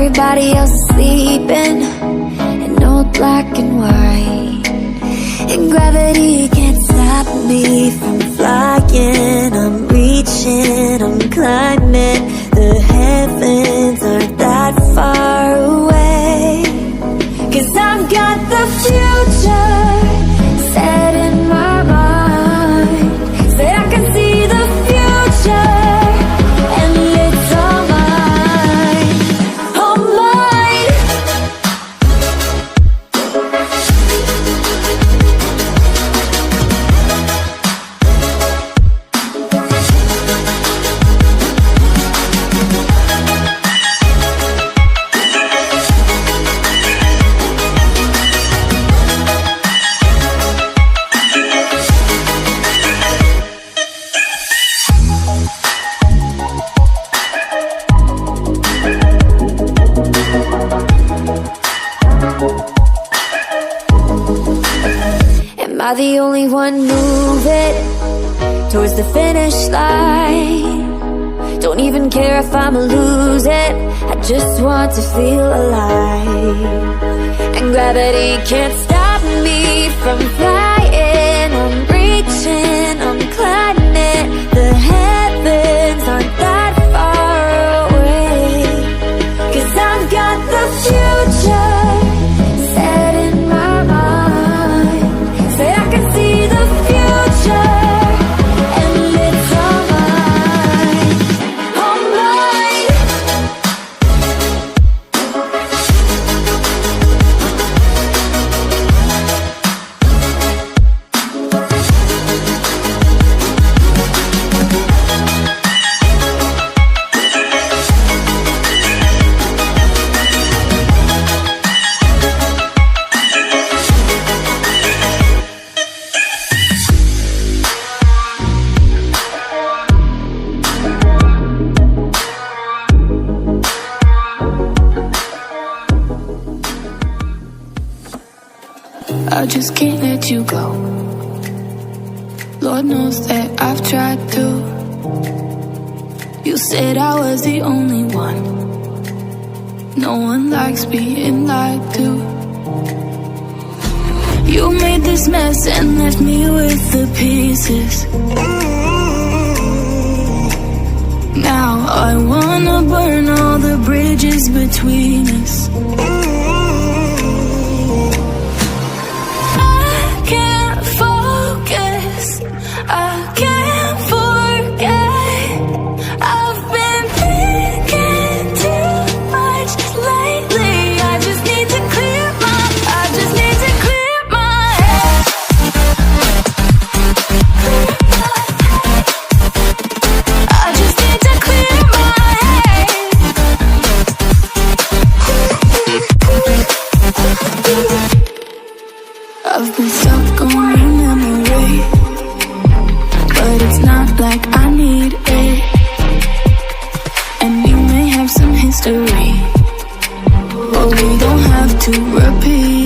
everybody else is sleeping in old black and white, and gravity can't stop me from flying. I'm reaching, I'm climbing. The heavens aren't that far away, 'cause I've got the future set in my mind. Say I can see the future, and it's all mine, all mine. Am I the only one moving towards the finish line? Don't even care if I'ma lose it, I just want to feel alive. And gravity can't stop me from flying. I'm reaching, I'm climbing. The heavens aren't that far away, 'cause I've got the future set in my mind. Say I can see the future, and it's all mine, all mine. I just can't let you go. Lord knows that I've tried to. You said I was the only one. No one likes being lied to. You made this mess and left me with the pieces. Now I wanna burn all the bridges between us. I can't forget. I've been thinking too much lately. I just need to clear my head. I just need to clear my head. I've been stuck on your memory, but it's not like I need it. And you may have some history, but we don't have to repeat.